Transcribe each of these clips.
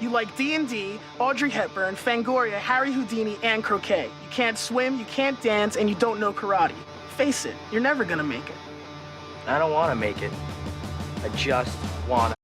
You like D&D, Audrey Hepburn, Fangoria, Harry Houdini, and croquet. You can't swim, you can't dance, and you don't know karate. Face it, you're never gonna make it. I don't want to make it. I just want to.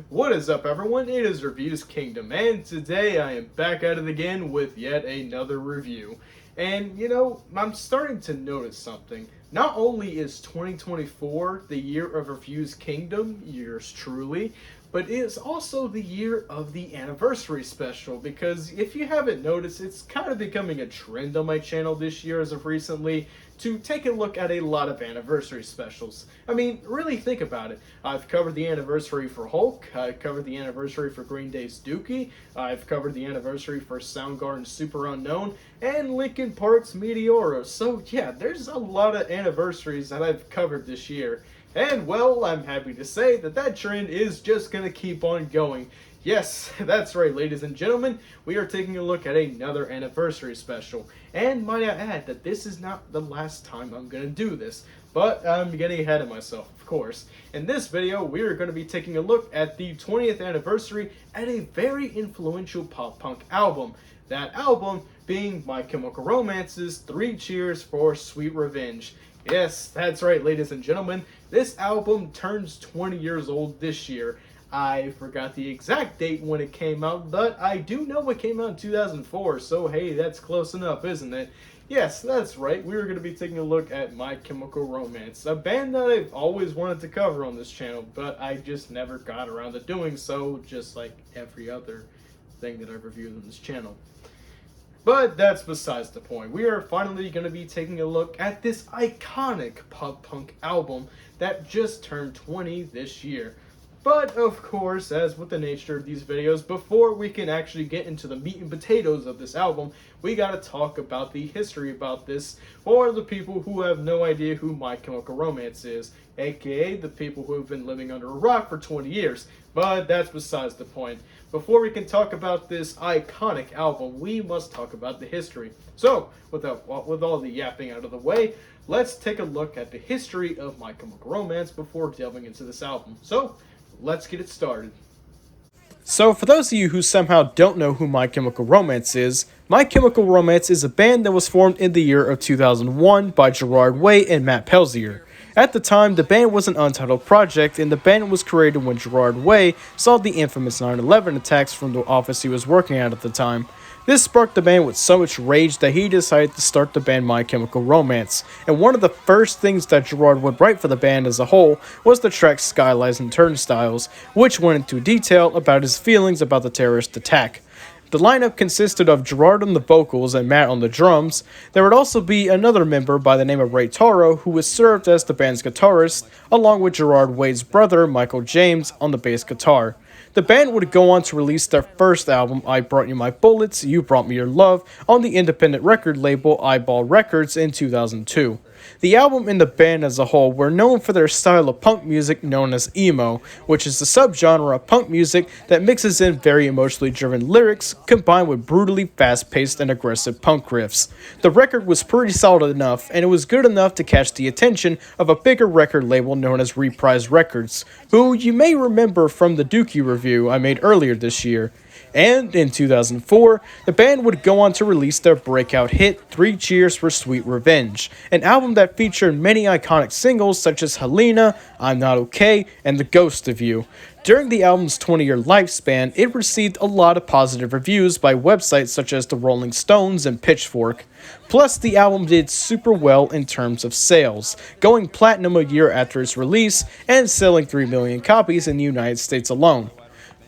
What is up, everyone? It is Reviews Kingdom, and today I am back at it again with yet another review. And you know, I'm starting to notice something. Not only is 2024 the year of Reviews Kingdom, yours truly, but it is also the year of the anniversary special, because if you haven't noticed, it's kind of becoming a trend on my channel this year as of recently to take a look at a lot of anniversary specials. I mean, really think about it. I've covered the anniversary for Hulk, I've covered the anniversary for Green Day's Dookie, I've covered the anniversary for Soundgarden's Super Unknown, and Linkin Park's Meteora. So yeah, there's a lot of anniversaries that I've covered this year. And well, I'm happy to say that that trend is just going to keep on going. Yes, that's right, ladies and gentlemen, we are taking a look at another anniversary special. And might I add that this is not the last time I'm going to do this, but I'm getting ahead of myself, of course. In this video, we are going to be taking a look at the 20th anniversary at a very influential pop-punk album. That album being My Chemical Romance's 3 Cheers for Sweet Revenge. Yes, that's right, ladies and gentlemen. This album turns 20 years old this year. I forgot the exact date when it came out, but I do know it came out in 2004, so hey, that's close enough, isn't it? Yes, that's right. We're going to be taking a look at My Chemical Romance, a band that I've always wanted to cover on this channel, but I just never got around to doing so, just like every other thing that I've reviewed on this channel. But that's besides the point. We are finally going to be taking a look at this iconic pop-punk album that just turned 20 this year. But of course, as with the nature of these videos, before we can actually get into the meat and potatoes of this album, we gotta talk about the history about this for the people who have no idea who My Chemical Romance is, aka the people who have been living under a rock for 20 years. But that's besides the point. Before we can talk about this iconic album, we must talk about the history. So, with all the yapping out of the way, let's take a look at the history of My Chemical Romance before delving into this album. So, let's get it started. So, for those of you who somehow don't know who My Chemical Romance is, My Chemical Romance is a band that was formed in the year of 2001 by Gerard Way and Matt Pelzier. At the time, the band was an untitled project, and the band was created when Gerard Way saw the infamous 9/11 attacks from the office he was working at the time. This sparked the band with so much rage that he decided to start the band My Chemical Romance, and one of the first things that Gerard would write for the band as a whole was the track Skylines and Turnstiles, which went into detail about his feelings about the terrorist attack. The lineup consisted of Gerard on the vocals and Matt on the drums. There would also be another member by the name of Ray Taro, who was served as the band's guitarist, along with Gerard Way's brother, Michael James, on the bass guitar. The band would go on to release their first album, I Brought You My Bullets, You Brought Me Your Love, on the independent record label Eyeball Records in 2002. The album and the band as a whole were known for their style of punk music known as emo, which is a subgenre of punk music that mixes in very emotionally driven lyrics combined with brutally fast-paced and aggressive punk riffs. The record was pretty solid enough, and it was good enough to catch the attention of a bigger record label known as Reprise Records, who you may remember from the Dookie review I made earlier this year. And in 2004, the band would go on to release their breakout hit, 3 Cheers for Sweet Revenge, an album that featured many iconic singles such as Helena, I'm Not Okay, and The Ghost of You. During the album's 20-year lifespan, it received a lot of positive reviews by websites such as the Rolling Stones and Pitchfork. Plus, the album did super well in terms of sales, going platinum a year after its release and selling 3 million copies in the United States alone.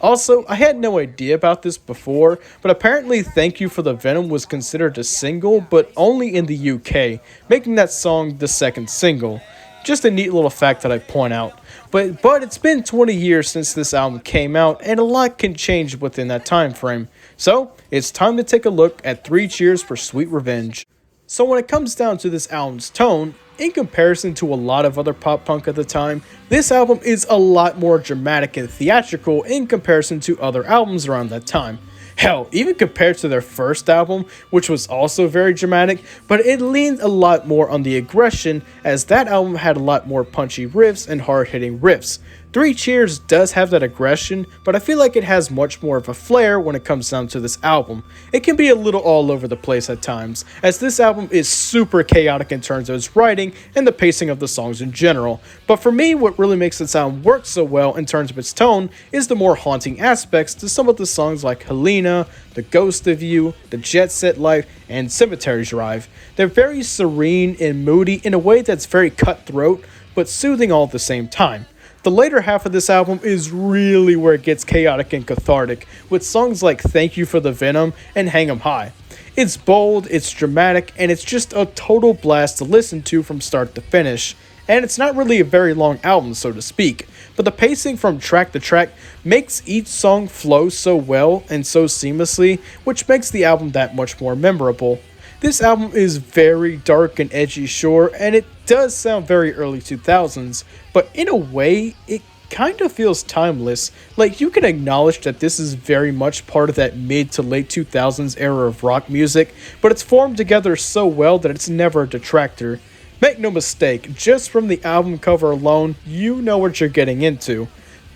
Also, I had no idea about this before, but apparently Thank You for the Venom was considered a single, but only in the UK, making that song the second single. Just a neat little fact that I point out. But it's been 20 years since this album came out, and a lot can change within that time frame. So, it's time to take a look at 3 Cheers for Sweet Revenge. So when it comes down to this album's tone, in comparison to a lot of other pop punk at the time, this album is a lot more dramatic and theatrical in comparison to other albums around that time. Hell, even compared to their first album, which was also very dramatic, but it leaned a lot more on the aggression, as that album had a lot more punchy riffs and hard-hitting riffs. Three Cheers does have that aggression, but I feel like it has much more of a flair when it comes down to this album. It can be a little all over the place at times, as this album is super chaotic in terms of its writing and the pacing of the songs in general. But for me, what really makes the sound work so well in terms of its tone is the more haunting aspects to some of the songs like Helena, The Ghost of You, The Jet Set Life, and Cemetery Drive. They're very serene and moody in a way that's very cutthroat, but soothing all at the same time. The later half of this album is really where it gets chaotic and cathartic, with songs like Thank You for the Venom and Hang 'em High. It's bold, it's dramatic, and it's just a total blast to listen to from start to finish. And it's not really a very long album, so to speak, but the pacing from track to track makes each song flow so well and so seamlessly, which makes the album that much more memorable. This album is very dark and edgy, sure, and it does sound very early 2000s, but in a way, it kind of feels timeless. Like, you can acknowledge that this is very much part of that mid to late 2000s era of rock music, but it's formed together so well that it's never a detractor. Make no mistake, just from the album cover alone, you know what you're getting into.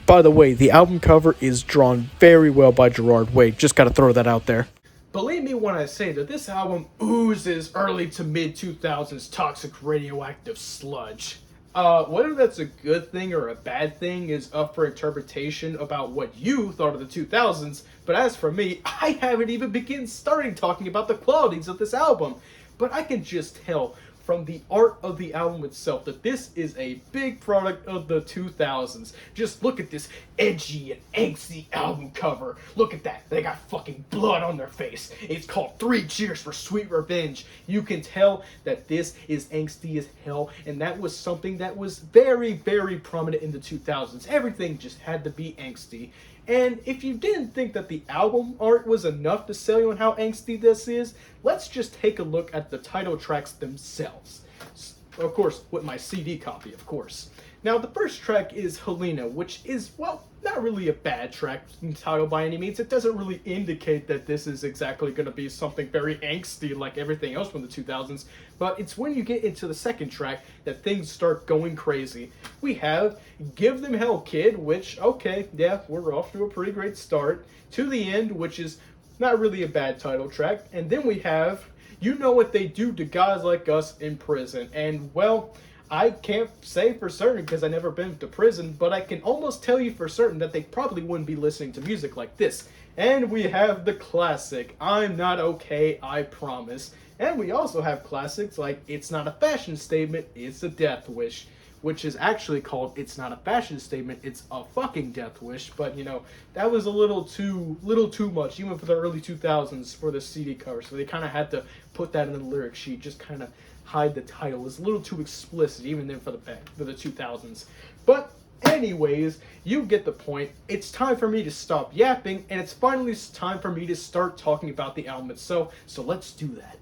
By the way, the album cover is drawn very well by Gerard Way, just gotta throw that out there. Believe me when I say that this album oozes early to mid 2000s toxic radioactive sludge. Whether that's a good thing or a bad thing is up for interpretation about what you thought of the 2000s, but as for me, I haven't even begun starting talking about the qualities of this album. But I can just tell from the art of the album itself that this is a big product of the 2000s. Just look at this edgy and angsty album cover. Look at that. They got fucking blood on their face. It's called Three Cheers for Sweet Revenge. You can tell that this is angsty as hell, and that was something that was very, very prominent in the 2000s. Everything just had to be angsty. And if you didn't think that the album art was enough to sell you on how angsty this is, let's just take a look at the title tracks themselves. Of course, with my CD copy, of course. Now, the first track is Helena, which is, well, not really a bad track title by any means. It doesn't really indicate that this is exactly going to be something very angsty like everything else from the 2000s, but it's when you get into the second track that things start going crazy. We have Give Them Hell Kid, which, okay, yeah, we're off to a pretty great start. To the End, which is not really a bad title track. And then we have You Know What They Do to Guys Like Us in Prison. And, well, I can't say for certain because I've never been to prison, but I can almost tell you for certain that they probably wouldn't be listening to music like this. And we have the classic, I'm Not Okay, I Promise. And we also have classics like It's Not a Fashion Statement, It's a Death Wish, which is actually called It's Not a Fashion Statement, It's a Fucking Death Wish. But, you know, that was a little too much, even for the early 2000s for the CD cover. So they kind of had to put that in the lyric sheet, just kind of hide the title. It's a little too explicit, even then for the 2000s. But anyways, you get the point. It's time for me to stop yapping, and it's finally time for me to start talking about the album itself. So let's do that.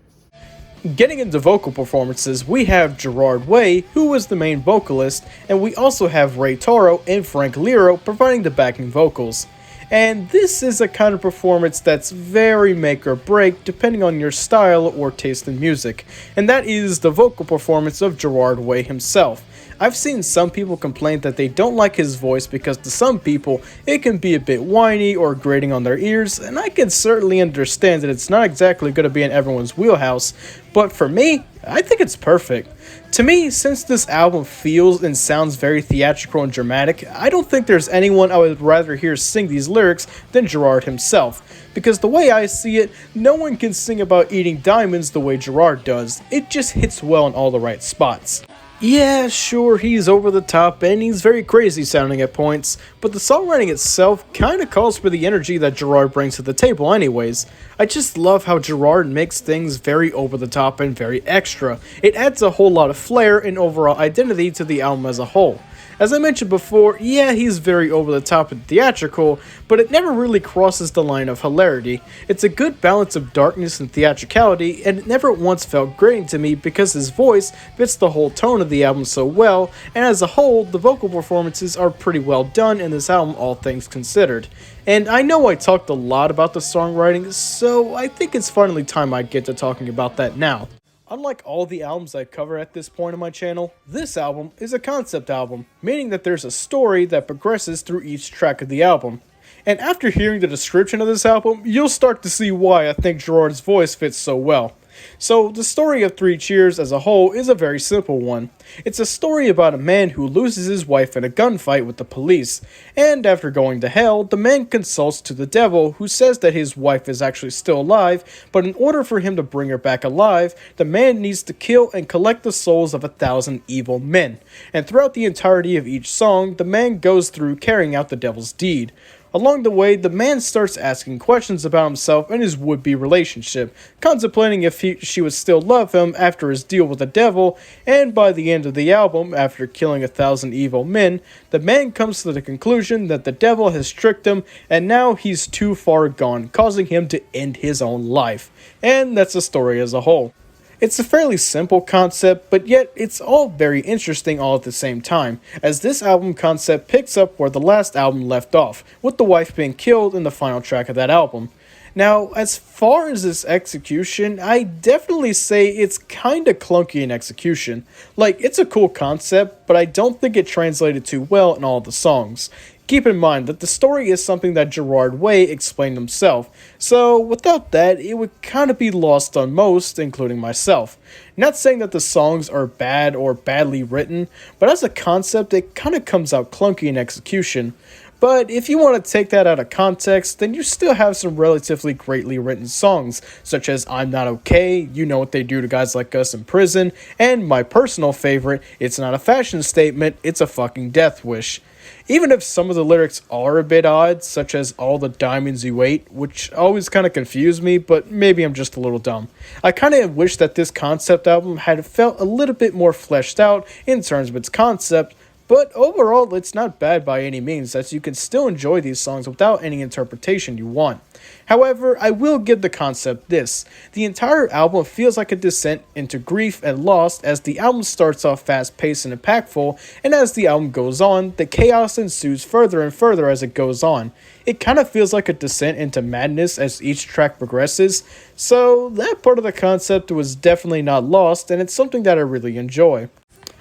Getting into vocal performances, we have Gerard Way, who was the main vocalist, and we also have Ray Toro and Frank Lero providing the backing vocals. And this is a kind of performance that's very make or break depending on your style or taste in music, and that is the vocal performance of Gerard Way himself. I've seen some people complain that they don't like his voice because to some people it can be a bit whiny or grating on their ears, and I can certainly understand that it's not exactly going to be in everyone's wheelhouse, but for me, I think it's perfect. To me, since this album feels and sounds very theatrical and dramatic, I don't think there's anyone I would rather hear sing these lyrics than Gerard himself. Because the way I see it, no one can sing about eating diamonds the way Gerard does. It just hits well in all the right spots. Yeah, sure, he's over the top and he's very crazy sounding at points, but the songwriting itself kinda calls for the energy that Gerard brings to the table anyways. I just love how Gerard makes things very over the top and very extra. It adds a whole lot of flair and overall identity to the album as a whole. As I mentioned before, yeah, he's very over the top and theatrical, but it never really crosses the line of hilarity. It's a good balance of darkness and theatricality, and it never once felt grating to me because his voice fits the whole tone of the album so well, and as a whole, the vocal performances are pretty well done in this album, all things considered. And I know I talked a lot about the songwriting, so I think it's finally time I get to talking about that now. Unlike all the albums I cover at this point on my channel, this album is a concept album, meaning that there's a story that progresses through each track of the album. And after hearing the description of this album, you'll start to see why I think Gerard's voice fits so well. So, the story of Three Cheers as a whole is a very simple one. It's a story about a man who loses his wife in a gunfight with the police, and after going to hell, the man consults to the devil, who says that his wife is actually still alive, but in order for him to bring her back alive, the man needs to kill and collect the souls of 1,000 evil men. And throughout the entirety of each song, the man goes through carrying out the devil's deed. Along the way, the man starts asking questions about himself and his would-be relationship, contemplating if she would still love him after his deal with the devil, and by the end of the album, after killing 1,000 evil men, the man comes to the conclusion that the devil has tricked him and now he's too far gone, causing him to end his own life. And that's the story as a whole. It's a fairly simple concept, but yet it's all very interesting all at the same time, as this album concept picks up where the last album left off, with the wife being killed in the final track of that album. Now, as far as its execution, I definitely say it's kinda clunky in execution. Like, it's a cool concept, but I don't think it translated too well in all the songs. Keep in mind that the story is something that Gerard Way explained himself, so without that, it would kind of be lost on most, including myself. Not saying that the songs are bad or badly written, but as a concept, it kind of comes out clunky in execution. But if you want to take that out of context, then you still have some relatively greatly written songs, such as I'm Not Okay, You Know What They Do to Guys Like Us in Prison, and my personal favorite, It's Not a Fashion Statement, It's a Fucking Death Wish. Even if some of the lyrics are a bit odd, such as All the Diamonds You Ate, which always kind of confuse me, but maybe I'm just a little dumb. I kind of wish that this concept album had felt a little bit more fleshed out in terms of its concept, but overall it's not bad by any means, as you can still enjoy these songs without any interpretation you want. However, I will give the concept this. The entire album feels like a descent into grief and loss, as the album starts off fast-paced and impactful, and as the album goes on, the chaos ensues further and further as it goes on. It kind of feels like a descent into madness as each track progresses, so that part of the concept was definitely not lost, and it's something that I really enjoy.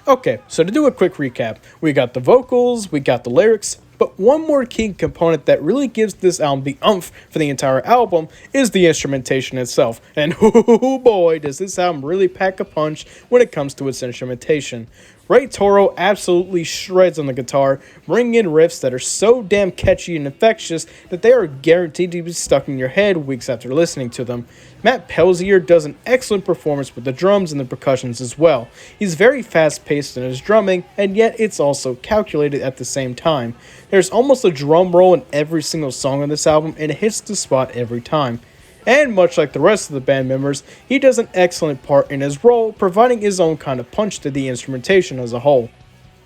Okay, so to do a quick recap, we got the vocals, we got the lyrics, but one more key component that really gives this album the oomph for the entire album is the instrumentation itself. And oh boy, does this album really pack a punch when it comes to its instrumentation. Ray Toro absolutely shreds on the guitar, bringing in riffs that are so damn catchy and infectious that they are guaranteed to be stuck in your head weeks after listening to them. Matt Pelzier does an excellent performance with the drums and the percussions as well. He's very fast-paced in his drumming, and yet it's also calculated at the same time. There's almost a drum roll in every single song on this album, and it hits the spot every time. And much like the rest of the band members, he does an excellent part in his role, providing his own kind of punch to the instrumentation as a whole.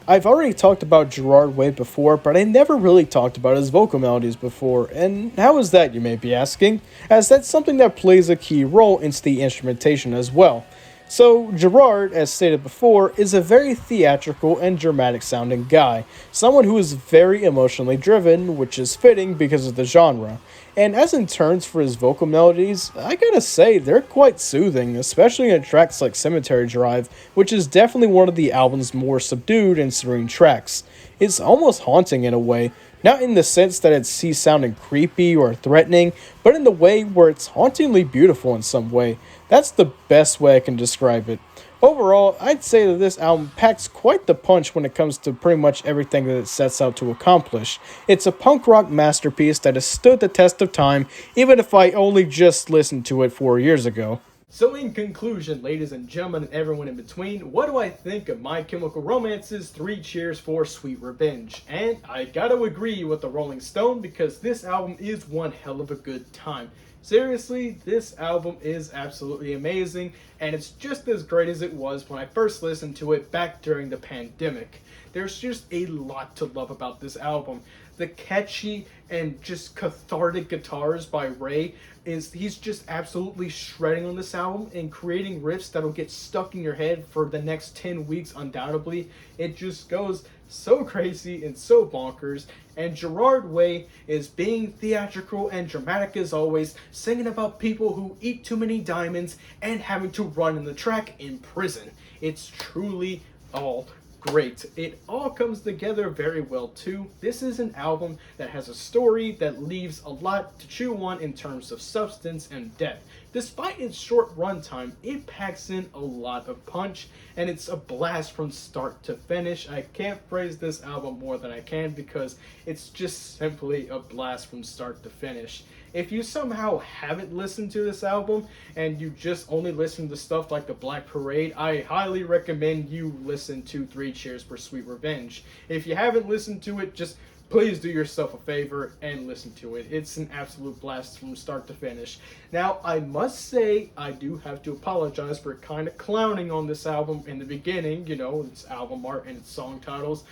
I've already talked about Gerard Way before, but I never really talked about his vocal melodies before, and how is that, you may be asking? As that's something that plays a key role into the instrumentation as well. So, Gerard, as stated before, is a very theatrical and dramatic sounding guy, someone who is very emotionally driven, which is fitting because of the genre. And as in turns for his vocal melodies, I gotta say, they're quite soothing, especially in tracks like Cemetery Drive, which is definitely one of the album's more subdued and serene tracks. It's almost haunting in a way, not in the sense that it's sounding creepy or threatening, but in the way where it's hauntingly beautiful in some way. That's the best way I can describe it. Overall, I'd say that this album packs quite the punch when it comes to pretty much everything that it sets out to accomplish. It's a punk rock masterpiece that has stood the test of time, even if I only just listened to it 4 years ago. So in conclusion, ladies and gentlemen and everyone in between, what do I think of My Chemical Romance's 3 Cheers for Sweet Revenge? And I gotta agree with the Rolling Stone because this album is one hell of a good time. Seriously, this album is absolutely amazing, and it's just as great as it was when I first listened to it back during the pandemic. There's just a lot to love about this album. The catchy and just cathartic guitars by Ray he's just absolutely shredding on this album and creating riffs that'll get stuck in your head for the next 10 weeks undoubtedly. It just goes so crazy and so bonkers, and Gerard Way is being theatrical and dramatic as always, singing about people who eat too many diamonds and having to run in the track in prison. It's truly all great. It all comes together very well too. This is an album that has a story that leaves a lot to chew on in terms of substance and depth. Despite its short runtime, it packs in a lot of punch, and it's a blast from start to finish. I can't praise this album more than I can because it's just simply a blast from start to finish. If you somehow haven't listened to this album and you just only listen to stuff like The Black Parade, I highly recommend you listen to 3 Cheers for Sweet Revenge. If you haven't listened to it, just please do yourself a favor and listen to it. It's an absolute blast from start to finish. Now, I must say, I do have to apologize for kind of clowning on this album in the beginning, you know, its album art and its song titles.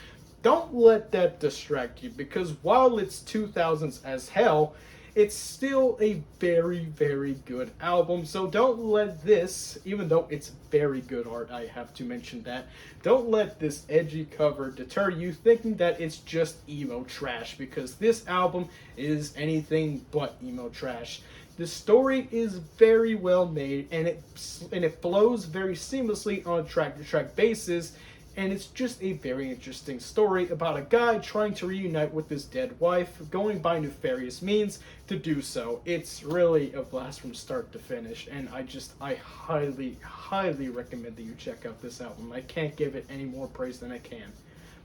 Don't let that distract you, because while it's 2000s as hell, it's still a very, very good album. So don't let this, even though it's very good art, I have to mention that, don't let this edgy cover deter you thinking that it's just emo trash, because this album is anything but emo trash. The story is very well made, and it flows very seamlessly on a track-to-track basis. And it's just a very interesting story about a guy trying to reunite with his dead wife, going by nefarious means to do so. It's really a blast from start to finish, and I highly, highly recommend that you check out this album. I can't give it any more praise than I can.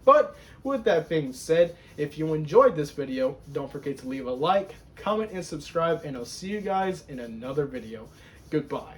But with that being said, if you enjoyed this video, don't forget to leave a like, comment, and subscribe, and I'll see you guys in another video. Goodbye.